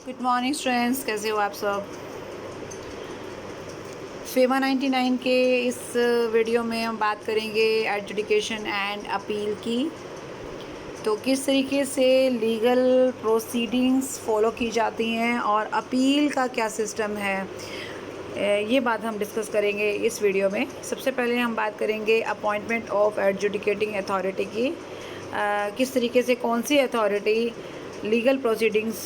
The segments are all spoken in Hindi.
गुड मॉर्निंग स्टूडेंट्स, कैसे हो आप सब। फेमा 99 के इस वीडियो में हम बात करेंगे एडजुडिकेशन एंड अपील की। तो किस तरीके से लीगल प्रोसीडिंग्स फॉलो की जाती हैं और अपील का क्या सिस्टम है, ये बात हम डिस्कस करेंगे इस वीडियो में। सबसे पहले हम बात करेंगे अपॉइंटमेंट ऑफ एडजुडिकेटिंग अथॉरिटी की। किस तरीके से कौन सी अथॉरिटी लीगल प्रोसीडिंग्स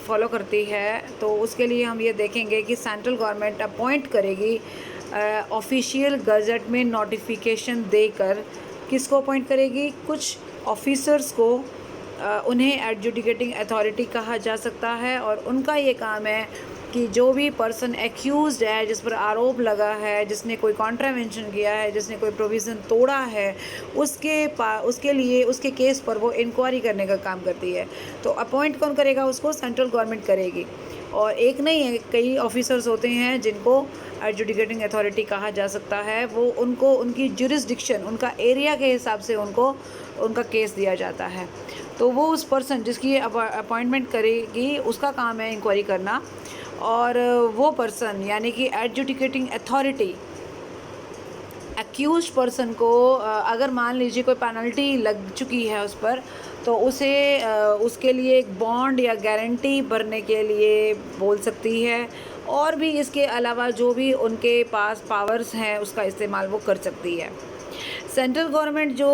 फॉलो करती है, तो उसके लिए हम ये देखेंगे कि सेंट्रल गवर्नमेंट अपॉइंट करेगी ऑफिशियल गज़ट में नोटिफिकेशन देकर। किसको अपॉइंट करेगी? कुछ ऑफिसर्स को उन्हें एडजुडिकेटिंग अथॉरिटी कहा जा सकता है और उनका ये काम है कि जो भी पर्सन एक्यूज़ड है, जिस पर आरोप लगा है, जिसने कोई कॉन्ट्रावेंशन किया है, जिसने कोई प्रोविज़न तोड़ा है, उसके लिए उसके केस पर वो इंक्वायरी करने का काम करती है। तो अपॉइंट कौन करेगा? उसको सेंट्रल गवर्नमेंट करेगी। और एक नहीं है, कई ऑफिसर्स होते हैं जिनको एडजुडिकेटिंग अथॉरिटी कहा जा सकता है। वो उनको उनकी जुरिस्डिक्शन, उनका एरिया के हिसाब से उनको उनका केस दिया जाता है। तो वो उस पर्सन जिसकी अपॉइंटमेंट करेगी, उसका काम है इंक्वायरी करना। और वो पर्सन यानी कि एडजुडिकेटिंग अथॉरिटी एक्यूज पर्सन को अगर मान लीजिए कोई पेनल्टी लग चुकी है उस पर, तो उसे उसके लिए एक बॉन्ड या गारंटी भरने के लिए बोल सकती है। और भी इसके अलावा जो भी उनके पास पावर्स हैं उसका इस्तेमाल वो कर सकती है। सेंट्रल गवर्नमेंट जो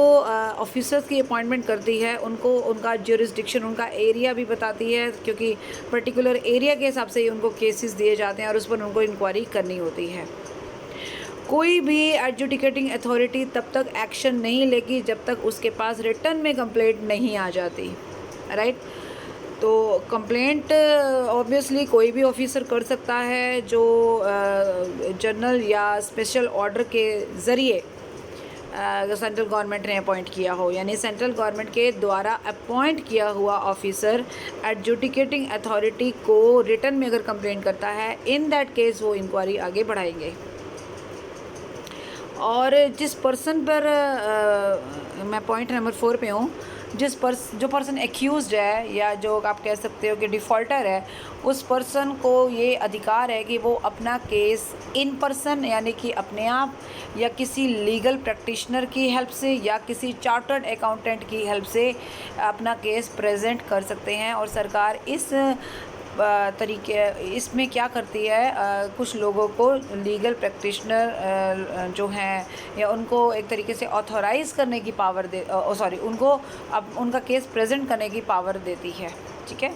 ऑफिसर्स की अपॉइंटमेंट करती है, उनको उनका ज्यूरिसडिक्शन, उनका एरिया भी बताती है, क्योंकि पर्टिकुलर एरिया के हिसाब से ही उनको केसेस दिए जाते हैं और उस पर उनको इंक्वायरी करनी होती है। कोई भी एडजुडिकेटिंग अथॉरिटी तब तक एक्शन नहीं लेगी जब तक उसके पास रिटर्न में कंप्लेंट नहीं आ जाती, राइट। तो कंप्लेंट ऑब्वियसली कोई भी ऑफिसर कर सकता है जो जनरल या स्पेशल ऑर्डर के ज़रिए सेंट्रल गवर्नमेंट ने अपॉइंट किया हो, यानी सेंट्रल गवर्नमेंट के द्वारा अपॉइंट किया हुआ ऑफिसर एडजुडिकेटिंग अथॉरिटी को रिटर्न में अगर कंप्लेंट करता है, इन दैट केस वो इंक्वायरी आगे बढ़ाएंगे। और जिस पर्सन पर मैं पॉइंट नंबर 4 पे हूँ, जो पर्सन एक्यूज्ड है या जो आप कह सकते हो कि डिफ़ॉल्टर है, उस पर्सन को ये अधिकार है कि वो अपना केस इन पर्सन यानी कि अपने आप या किसी लीगल प्रैक्टिशनर की हेल्प से या किसी चार्टर्ड अकाउंटेंट की हेल्प से अपना केस प्रेजेंट कर सकते हैं। और सरकार इस तरीके इसमें क्या करती है, कुछ लोगों को लीगल प्रैक्टिशनर जो हैं या उनको एक तरीके से ऑथोराइज़ करने की पावर उनको अब उनका केस प्रेजेंट करने की पावर देती है, ठीक है।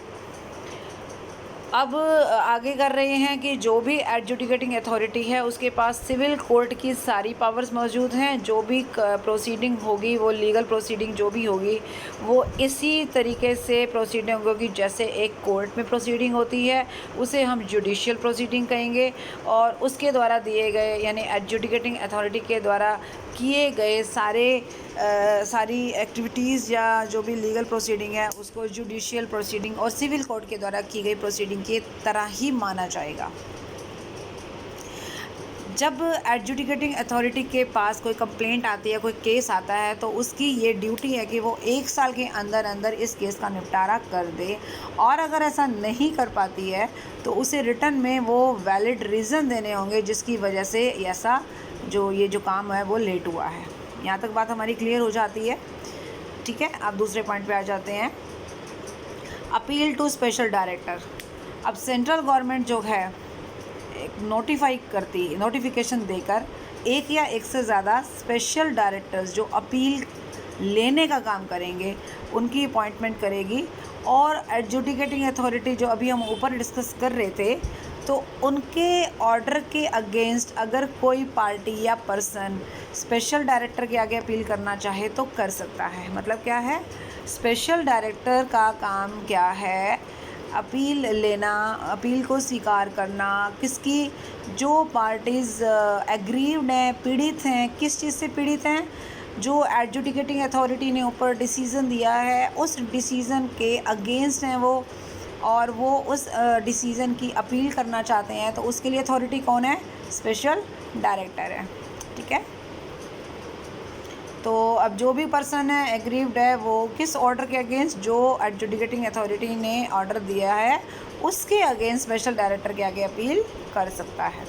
अब आगे कर रहे हैं कि जो भी एडजुडिकेटिंग अथॉरिटी है उसके पास सिविल कोर्ट की सारी पावर्स मौजूद हैं। जो भी प्रोसीडिंग होगी, वो लीगल प्रोसीडिंग जो भी होगी, वो इसी तरीके से प्रोसीडिंग होगी जैसे एक कोर्ट में प्रोसीडिंग होती है, उसे हम जुडिशियल प्रोसीडिंग कहेंगे। और उसके द्वारा दिए गए यानी एडजुडिकेटिंग अथॉरिटी के द्वारा किए गए सारी एक्टिविटीज़ या जो भी लीगल प्रोसीडिंग है उसको जुडिशियल प्रोसीडिंग और सिविल कोर्ट के द्वारा की गई प्रोसीडिंग की तरह ही माना जाएगा। जब एडजुडिकेटिंग अथॉरिटी के पास कोई कंप्लेंट आती है, कोई केस आता है, तो उसकी ये ड्यूटी है कि वो 1 साल के अंदर अंदर इस केस का निपटारा कर दे। और अगर ऐसा नहीं कर पाती है तो उसे रिटर्न में वो वैलिड रीज़न देने होंगे जिसकी वजह से ऐसा जो काम है वो लेट हुआ है। यहाँ तक बात हमारी क्लियर हो जाती है, ठीक है। अब दूसरे पॉइंट पे आ जाते हैं, अपील टू स्पेशल डायरेक्टर। अब सेंट्रल गवर्नमेंट जो है एक नोटिफिकेशन देकर एक या एक से ज़्यादा स्पेशल डायरेक्टर्स जो अपील लेने का काम करेंगे उनकी अपॉइंटमेंट करेगी। और एडजुडिकेटिंग अथॉरिटी जो अभी हम ऊपर डिस्कस कर रहे थे, तो उनके ऑर्डर के अगेंस्ट अगर कोई पार्टी या पर्सन स्पेशल डायरेक्टर के आगे अपील करना चाहे तो कर सकता है। मतलब क्या है, स्पेशल डायरेक्टर का काम क्या है? अपील लेना, अपील को स्वीकार करना, किसकी जो पार्टीज़ एग्रीव्ड हैं, पीड़ित हैं, किस चीज़ से पीड़ित हैं, जो एडजुडिकेटिंग अथॉरिटी ने ऊपर डिसीज़न दिया है उस डिसीज़न के अगेंस्ट हैं वो, और वो उस डिसीज़न की अपील करना चाहते हैं, तो उसके लिए अथॉरिटी कौन है? स्पेशल डायरेक्टर है, ठीक है। तो अब जो भी पर्सन है एग्रीव्ड है वो किस ऑर्डर के अगेंस्ट, जो एडजुडिकेटिंग अथॉरिटी ने ऑर्डर दिया है उसके अगेंस्ट स्पेशल डायरेक्टर के आगे अपील कर सकता है,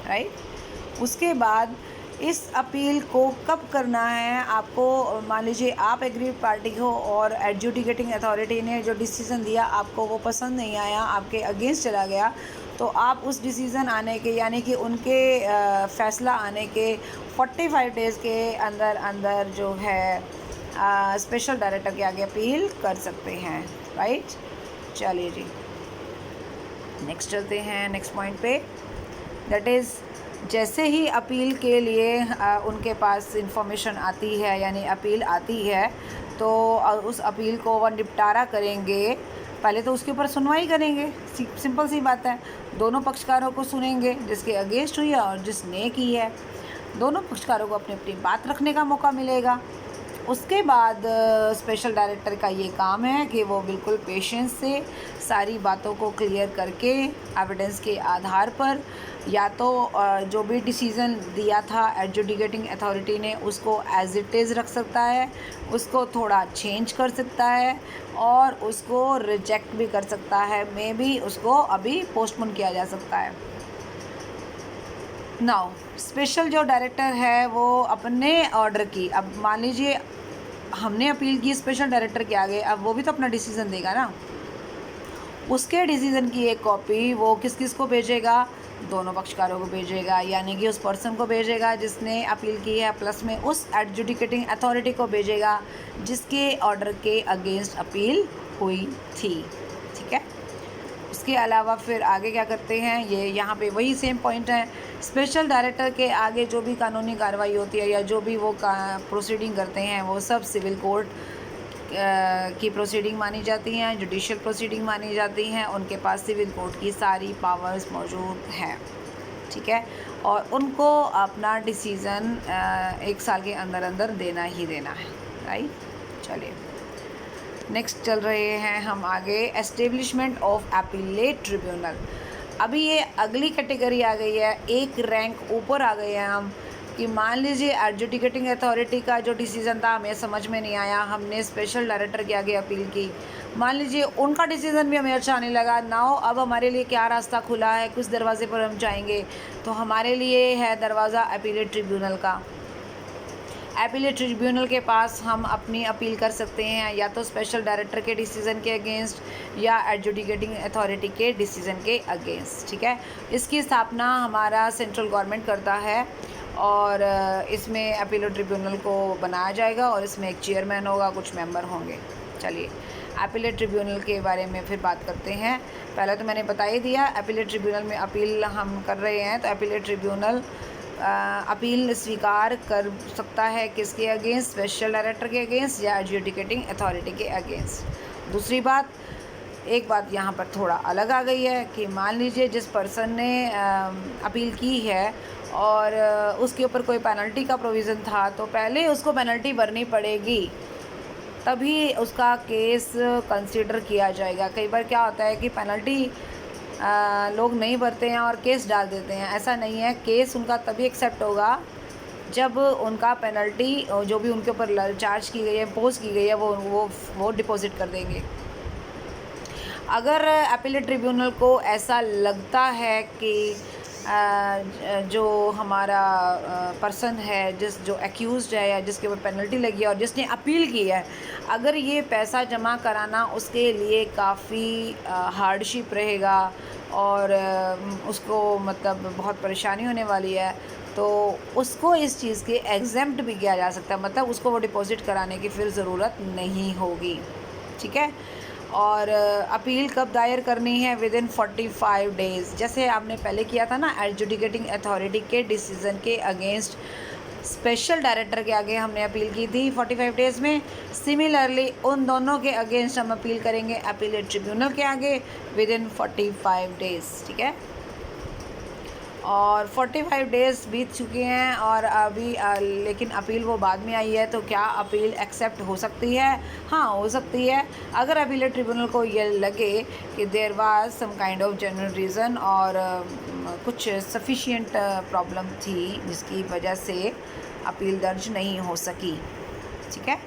राइट। उसके बाद इस अपील को कब करना है आपको, मान लीजिए आप एग्रीड पार्टी हो और एडजुडिकेटिंग अथॉरिटी ने जो डिसीज़न दिया आपको वो पसंद नहीं आया, आपके अगेंस्ट चला गया, तो आप उस डिसीज़न आने के यानी कि उनके फ़ैसला आने के 45 डेज़ के अंदर अंदर जो है स्पेशल डायरेक्टर के आगे अपील कर सकते हैं, राइट। चलिए जी नेक्स्ट चलते हैं नेक्स्ट पॉइंट पे, दैट इज़ जैसे ही अपील के लिए उनके पास इंफॉर्मेशन आती है यानी अपील आती है तो उस अपील को वह निपटारा करेंगे। पहले तो उसके ऊपर सुनवाई करेंगे, सिंपल सी बात है, दोनों पक्षकारों को सुनेंगे, जिसके अगेंस्ट हुई है और जिसने की है, दोनों पक्षकारों को अपनी अपनी बात रखने का मौका मिलेगा। उसके बाद स्पेशल डायरेक्टर का ये काम है कि वो बिल्कुल पेशेंस से सारी बातों को क्लियर करके एविडेंस के आधार पर या तो जो भी डिसीज़न दिया था एडजुडिकेटिंग अथॉरिटी ने उसको एज इट इज़ रख सकता है, उसको थोड़ा चेंज कर सकता है और उसको रिजेक्ट भी कर सकता है, मे बी उसको अभी पोस्टपोन किया जा सकता है। नाउ स्पेशल जो डायरेक्टर है वो अपने ऑर्डर की, अब मान लीजिए हमने अपील की स्पेशल डायरेक्टर के आगे, अब वो भी तो अपना डिसीज़न देगा ना, उसके डिसीज़न की एक कॉपी वो किस किस को भेजेगा, दोनों पक्षकारों को भेजेगा, यानी कि उस पर्सन को भेजेगा जिसने अपील की है, प्लस में उस एडजुडिकेटिंग अथॉरिटी को भेजेगा जिसके ऑर्डर के अगेंस्ट अपील हुई थी, ठीक है। उसके अलावा फिर आगे क्या करते हैं, ये यहाँ पे वही सेम पॉइंट है, स्पेशल डायरेक्टर के आगे जो भी कानूनी कार्रवाई होती है या जो भी वो प्रोसीडिंग करते हैं वो सब सिविल कोर्ट की प्रोसीडिंग मानी जाती हैं, जुडिशियल प्रोसीडिंग मानी जाती हैं, उनके पास सिविल कोर्ट की सारी पावर्स मौजूद हैं, ठीक है, और उनको अपना डिसीज़न 1 साल के अंदर अंदर देना ही देना है, राइट। चलिए नेक्स्ट चल रहे हैं हम आगे, एस्टेब्लिशमेंट ऑफ अपीलेट ट्रिब्यूनल। अभी ये अगली कैटेगरी आ गई है, एक रैंक ऊपर आ गए हैं हम, कि मान लीजिए एडजुडिकेटिंग अथॉरिटी का जो डिसीज़न था हमें समझ में नहीं आया, हमने स्पेशल डायरेक्टर के आगे अपील की, मान लीजिए उनका डिसीज़न भी हमें अच्छा नहीं लगा, नाउ अब हमारे लिए क्या रास्ता खुला है, किस दरवाजे पर हम जाएंगे, तो हमारे लिए है दरवाज़ा अपीलेट ट्रिब्यूनल का। अपीलेट ट्रिब्यूनल के पास हम अपनी अपील कर सकते हैं या तो स्पेशल डायरेक्टर के डिसीज़न के अगेंस्ट या एडजुडिकेटिंग अथॉरिटी के डिसीज़न के अगेंस्ट, ठीक है। इसकी स्थापना हमारा सेंट्रल गवर्नमेंट करता है और इसमें अपीलेट ट्रिब्यूनल को बनाया जाएगा और इसमें एक चेयरमैन होगा, कुछ मेंबर होंगे। चलिए अपीलेट ट्रिब्यूनल के बारे में फिर बात करते हैं। पहले तो मैंने बता ही दिया, अपीलेट ट्रिब्यूनल में अपील हम कर रहे हैं, तो अपीलेट ट्रिब्यूनल अपील स्वीकार कर सकता है किसके अगेंस्ट, स्पेशल डायरेक्टर के अगेंस्ट या एडजुडिकेटिंग अथॉरिटी के अगेंस्ट। दूसरी बात, एक बात यहाँ पर थोड़ा अलग आ गई है कि मान लीजिए जिस पर्सन ने अपील की है और उसके ऊपर कोई पेनल्टी का प्रोविज़न था, तो पहले उसको पेनल्टी भरनी पड़ेगी तभी उसका केस कंसीडर किया जाएगा। कई बार क्या होता है कि पेनल्टी लोग नहीं भरते हैं और केस डाल देते हैं, ऐसा नहीं है, केस उनका तभी एक्सेप्ट होगा जब उनका पेनल्टी जो भी उनके ऊपर चार्ज की गई है, इम्पोज की गई है, वो डिपॉजिट कर देंगे। अगर अपीलेट ट्रिब्यूनल को ऐसा लगता है कि जो हमारा पर्सन है, जो एक्यूज़ड है या जिसके ऊपर पेनल्टी लगी है और जिसने अपील की है, अगर ये पैसा जमा कराना उसके लिए काफ़ी हार्डशिप रहेगा और उसको मतलब बहुत परेशानी होने वाली है, तो उसको इस चीज़ के एग्जेम्प्ट भी किया जा सकता है, मतलब उसको वो डिपॉजिट कराने की फिर ज़रूरत नहीं होगी, ठीक है। और अपील कब दायर करनी है, विद इन 45 डेज़, जैसे आपने पहले किया था ना एडजुडिकेटिंग अथॉरिटी के डिसीज़न के अगेंस्ट स्पेशल डायरेक्टर के आगे हमने अपील की थी 45 डेज़ में, सिमिलरली उन दोनों के अगेंस्ट हम अपील करेंगे अपीलेट ट्रिब्यूनल के आगे विद इन 45 डेज़, ठीक है। और 45 डेज़ बीत चुके हैं और अभी लेकिन अपील वो बाद में आई है, तो क्या अपील एक्सेप्ट हो सकती है? हाँ, हो सकती है। अगर अपीलेट ट्रिब्यूनल को ये लगे कि there was some kind of genuine reason और कुछ सफिशिएंट प्रॉब्लम थी जिसकी वजह से अपील दर्ज नहीं हो सकी, ठीक है।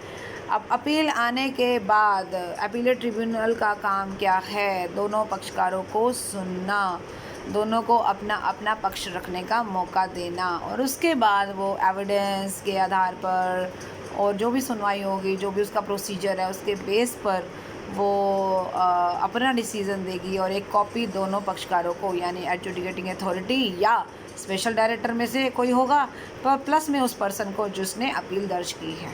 अब अपील आने के बाद अपीलेट ट्रिब्यूनल का काम क्या है? दोनों पक्षकारों को सुनना, दोनों को अपना अपना पक्ष रखने का मौका देना, और उसके बाद वो एविडेंस के आधार पर और जो भी सुनवाई होगी, जो भी उसका प्रोसीजर है, उसके बेस पर वो अपना डिसीज़न देगी, और एक कॉपी दोनों पक्षकारों को यानी एडजुडिकेटिंग अथॉरिटी या स्पेशल डायरेक्टर में से कोई होगा, पर प्लस में उस पर्सन को जिसने अपील दर्ज की है।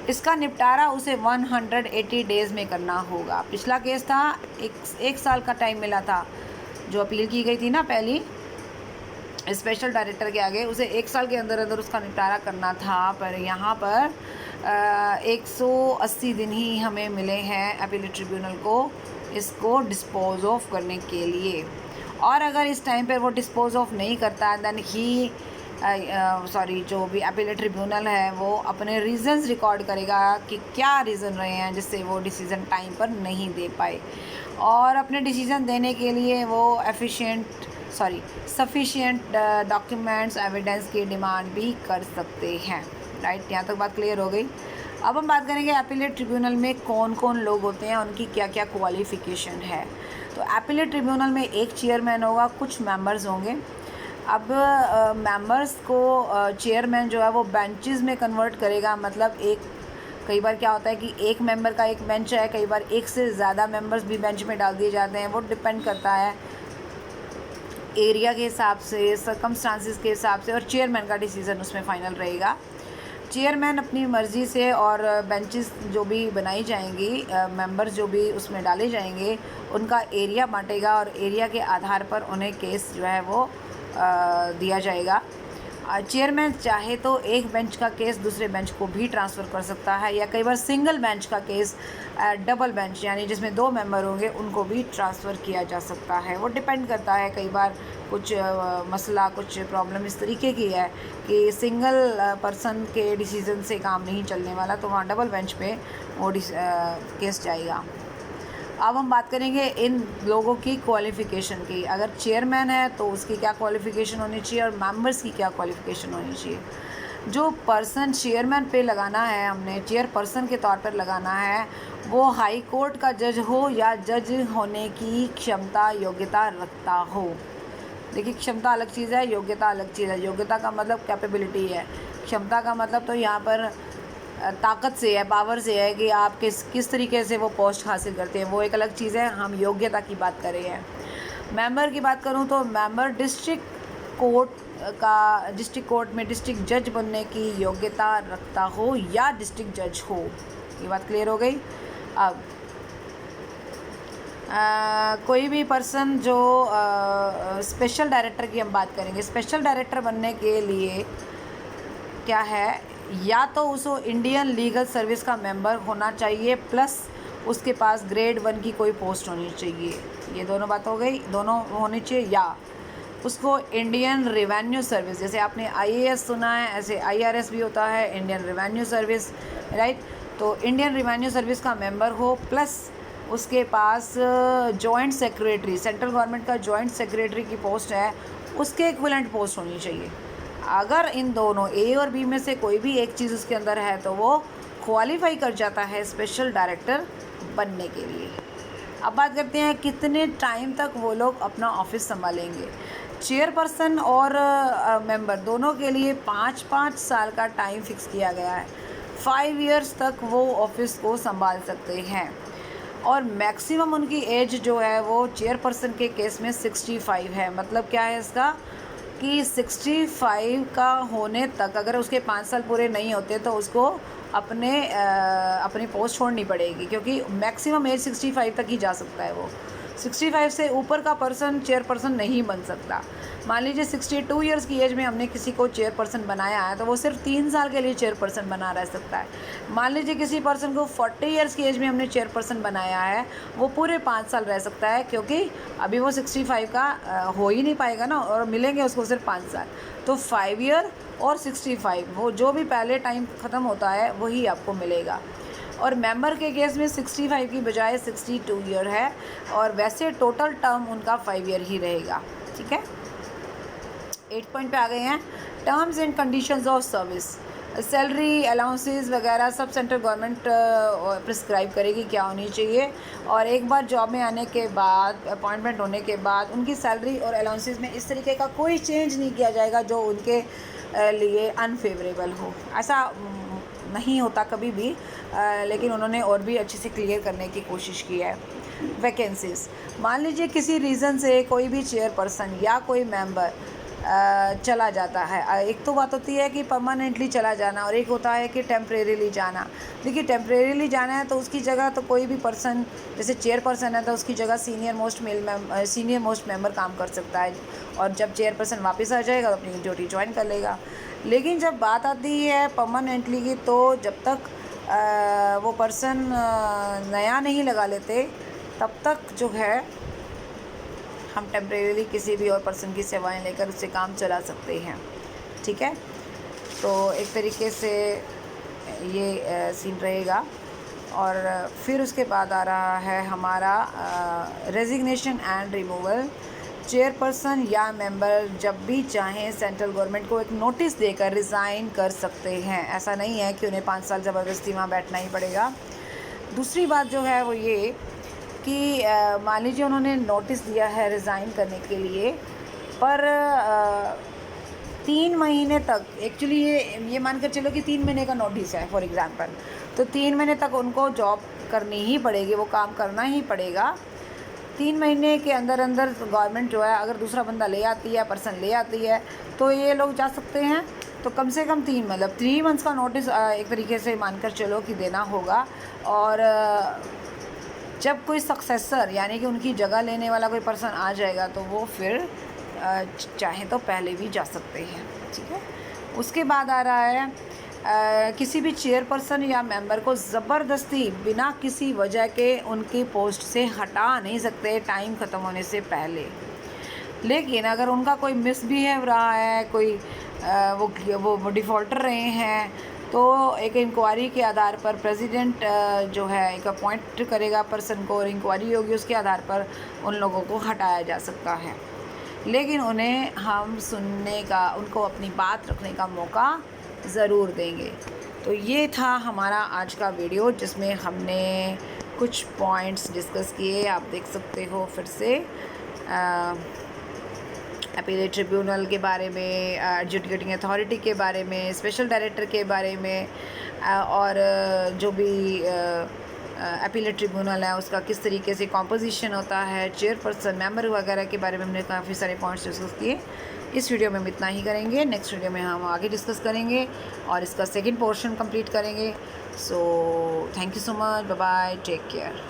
इसका निपटारा उसे 180 डेज़ में करना होगा। पिछला केस था एक साल का टाइम मिला था, जो अपील की गई थी ना पहली स्पेशल डायरेक्टर के आगे, उसे 1 साल के अंदर अंदर उसका निपटारा करना था, पर यहाँ पर 180 दिन ही हमें मिले हैं अपीलेट ट्रिब्यूनल को इसको डिस्पोज ऑफ करने के लिए। और अगर इस टाइम पर वो डिस्पोज ऑफ नहीं करता देन ही जो भी अपीलेट ट्रिब्यूनल है वो अपने रीज़न्स रिकॉर्ड करेगा कि क्या रीज़न रहे हैं जिससे वो डिसीज़न टाइम पर नहीं दे पाए, और अपने डिसीज़न देने के लिए वो सफिशिएंट डॉक्यूमेंट्स एविडेंस की डिमांड भी कर सकते हैं। राइट, यहाँ तक बात क्लियर हो गई। अब हम बात करेंगे अपीलेट ट्रिब्यूनल में कौन कौन लोग होते हैं, उनकी क्या क्या क्वालिफ़िकेशन है। तो अपीलेट ट्रिब्यूनल में एक चेयरमैन होगा, कुछ मेंबर्स होंगे। अब मेंबर्स को चेयरमैन जो है वो बेंचेस में कन्वर्ट करेगा, मतलब कई बार क्या होता है कि एक मेंबर का एक बेंच है, कई बार एक से ज़्यादा मेंबर्स भी बेंच में डाल दिए जाते हैं। वो डिपेंड करता है एरिया के हिसाब से, सर्कमस्टांसिस के हिसाब से, और चेयरमैन का डिसीज़न उसमें फ़ाइनल रहेगा। चेयरमैन अपनी मर्ज़ी से और बेंचेस जो भी बनाई जाएंगी, मेंबर्स जो भी उसमें डाले जाएंगे, उनका एरिया बांटेगा और एरिया के आधार पर उन्हें केस जो है वो दिया जाएगा। चेयरमैन चाहे तो एक बेंच का केस दूसरे बेंच को भी ट्रांसफ़र कर सकता है, या कई बार सिंगल बेंच का केस डबल बेंच यानी जिसमें 2 मेंबर होंगे उनको भी ट्रांसफ़र किया जा सकता है। वो डिपेंड करता है, कई बार कुछ मसला, कुछ प्रॉब्लम इस तरीके की है कि सिंगल पर्सन के डिसीज़न से काम नहीं चलने वाला, तो वहाँ डबल बेंच पे वो केस जाएगा। अब हम बात करेंगे इन लोगों की क्वालिफ़िकेशन की। अगर चेयरमैन है तो उसकी क्या क्वालिफ़िकेशन होनी चाहिए और मेंबर्स की क्या क्वालिफ़िकेशन होनी चाहिए। जो पर्सन चेयरमैन पे लगाना है, हमने चेयरपर्सन के तौर पर लगाना है, वो हाई कोर्ट का जज हो या जज होने की क्षमता योग्यता रखता हो। देखिए, क्षमता अलग चीज़ है, योग्यता अलग चीज़ है। योग्यता का मतलब कैपेबिलिटी है, क्षमता का मतलब तो यहाँ पर ताकत से है, पावर से है कि आप किस तरीके से वो पोस्ट हासिल करते हैं, वो एक अलग चीज़ है। हम योग्यता की बात कर रहे हैं। मेंबर की बात करूं तो मेंबर डिस्ट्रिक्ट कोर्ट में डिस्ट्रिक्ट जज बनने की योग्यता रखता हो या डिस्ट्रिक्ट जज हो। ये बात क्लियर हो गई। अब कोई भी पर्सन जो स्पेशल डायरेक्टर की हम बात करेंगे, स्पेशल डायरेक्टर बनने के लिए क्या है, या तो उसको इंडियन लीगल सर्विस का मेंबर होना चाहिए, प्लस उसके पास ग्रेड 1 की कोई पोस्ट होनी चाहिए। ये दोनों बात हो गई, दोनों होनी चाहिए। या उसको इंडियन रेवेन्यू सर्विस, जैसे आपने IAS सुना है, ऐसे IRS भी होता है, इंडियन रेवेन्यू सर्विस, राइट। तो इंडियन रेवेन्यू सर्विस का मेंबर हो, प्लस उसके पास जॉइंट सेक्रेटरी, सेंट्रल गवर्नमेंट का जॉइंट सेक्रेटरी की पोस्ट है, उसके इक्विवेलेंट पोस्ट होनी चाहिए। अगर इन दोनों A और B में से कोई भी एक चीज़ उसके अंदर है तो वो क्वालिफाई कर जाता है स्पेशल डायरेक्टर बनने के लिए। अब बात करते हैं कितने टाइम तक वो लोग अपना ऑफिस संभालेंगे। चेयरपर्सन और मेंबर दोनों के लिए 5-5 साल का टाइम फिक्स किया गया है। 5 इयर्स तक वो ऑफिस को संभाल सकते हैं, और मैक्सिमम उनकी एज जो है वो चेयरपर्सन के केस में 65 है। मतलब क्या है इसका कि 65 का होने तक अगर उसके 5 साल पूरे नहीं होते तो उसको अपनी पोस्ट छोड़नी पड़ेगी, क्योंकि मैक्सिमम एज 65 तक ही जा सकता है। वो 65 से ऊपर का पर्सन चेयरपर्सन नहीं बन सकता। मान लीजिए 62 इयर्स की एज में हमने किसी को चेयरपर्सन बनाया है तो वो सिर्फ 3 साल के लिए चेयरपर्सन बना रह सकता है। मान लीजिए किसी पर्सन को 40 इयर्स की एज में हमने चेयरपर्सन बनाया है, वो पूरे 5 साल रह सकता है, क्योंकि अभी वो 65 का हो ही नहीं पाएगा ना, और मिलेंगे उसको सिर्फ 5 साल। तो 5 ईयर और 65, वो जो भी पहले टाइम ख़त्म होता है वही आपको मिलेगा। और मेंबर के केस में 65 की बजाय 62 ईयर है, और वैसे टोटल टर्म उनका 5 ईयर ही रहेगा। ठीक है, 8 पॉइंट पे आ गए हैं। Terms and conditions of service. Salary allowances वगैरह सब सेंट्रल गवर्नमेंट प्रिस्क्राइब करेगी क्या होनी चाहिए। और एक बार जॉब में आने के बाद, अपॉइंटमेंट होने के बाद उनकी सैलरी और अलाउंसेस में इस तरीके का कोई चेंज नहीं किया जाएगा जो उनके लिए अनफेवरेबल हो। ऐसा नहीं होता कभी भी, लेकिन उन्होंने और भी अच्छे से क्लियर करने की कोशिश की है। वैकेंसीज़, मान लीजिए किसी रीज़न से कोई भी चेयरपर्सन या कोई मेंबर चला जाता है। एक तो बात होती है कि परमानेंटली चला जाना और एक होता है कि टेम्परेरीली जाना। देखिए टेम्परेरीली जाना है तो उसकी जगह तो कोई भी पर्सन, जैसे चेयरपर्सन है तो उसकी जगह सीनियर मोस्ट मेंबर काम कर सकता है, और जब चेयरपर्सन वापस आ जाएगा तो अपनी ड्यूटी ज्वाइन कर लेगा। लेकिन जब बात आती है परमानेंटली की, तो जब तक वो पर्सन नया नहीं लगा लेते तब तक जो है हम टेम्परेरीली किसी भी और पर्सन की सेवाएं लेकर उससे काम चला सकते हैं। ठीक है, तो एक तरीके से ये सीन रहेगा। और फिर उसके बाद आ रहा है हमारा रेजिग्नेशन एंड रिमूवल। चेयरपर्सन या मेंबर जब भी चाहें सेंट्रल गवर्नमेंट को एक नोटिस देकर रिज़ाइन कर सकते हैं। ऐसा नहीं है कि उन्हें 5 साल ज़बरदस्ती वहाँ बैठना ही पड़ेगा। दूसरी बात जो है वो ये कि मान लीजिए उन्होंने नोटिस दिया है रिज़ाइन करने के लिए, पर 3 महीने तक, एक्चुअली ये मानकर चलो कि 3 महीने का नोटिस है फॉर एग्ज़ाम्पल, तो 3 महीने तक उनको जॉब करनी ही पड़ेगी, वो काम करना ही पड़ेगा। 3 महीने के अंदर अंदर गवर्नमेंट जो है अगर दूसरा बंदा ले आती है, पर्सन ले आती है, तो ये लोग जा सकते हैं। तो कम से कम 3 मंथ्स का नोटिस एक तरीके से मानकर चलो कि देना होगा। और जब कोई सक्सेसर यानी कि उनकी जगह लेने वाला कोई पर्सन आ जाएगा तो वो फिर चाहे तो पहले भी जा सकते हैं। ठीक है, उसके बाद आ रहा है किसी भी चेयरपर्सन या मेंबर को ज़बरदस्ती बिना किसी वजह के उनकी पोस्ट से हटा नहीं सकते टाइम ख़त्म होने से पहले। लेकिन अगर उनका कोई मिसबिहेव रहा है, कोई वो डिफ़ॉल्टर रहे हैं, तो एक इंक्वायरी के आधार पर प्रेसिडेंट जो है एक अपॉइंट करेगा पर्सन को, और इंक्वायरी होगी, उसके आधार पर उन लोगों को हटाया जा सकता है। लेकिन उन्हें हम सुनने का, उनको अपनी बात रखने का मौका ज़रूर देंगे। तो ये था हमारा आज का वीडियो जिसमें हमने कुछ पॉइंट्स डिस्कस किए। आप देख सकते हो फिर से अपीलेट ट्रिब्यूनल के बारे में, एडजुडिकेटिंग अथॉरिटी के बारे में, स्पेशल डायरेक्टर के बारे में, और जो भी अपीलेट ट्रिब्यूनल है उसका किस तरीके से कॉम्पोजिशन होता है, चेयरपर्सन, मेंबर वगैरह के बारे में हमने काफ़ी सारे पॉइंट्स डिस्कस किए। इस वीडियो में हम इतना ही करेंगे। नेक्स्ट वीडियो में हम आगे डिस्कस करेंगे और इसका सेकंड पोर्शन कंप्लीट करेंगे। So thank you so much, bye bye, take care.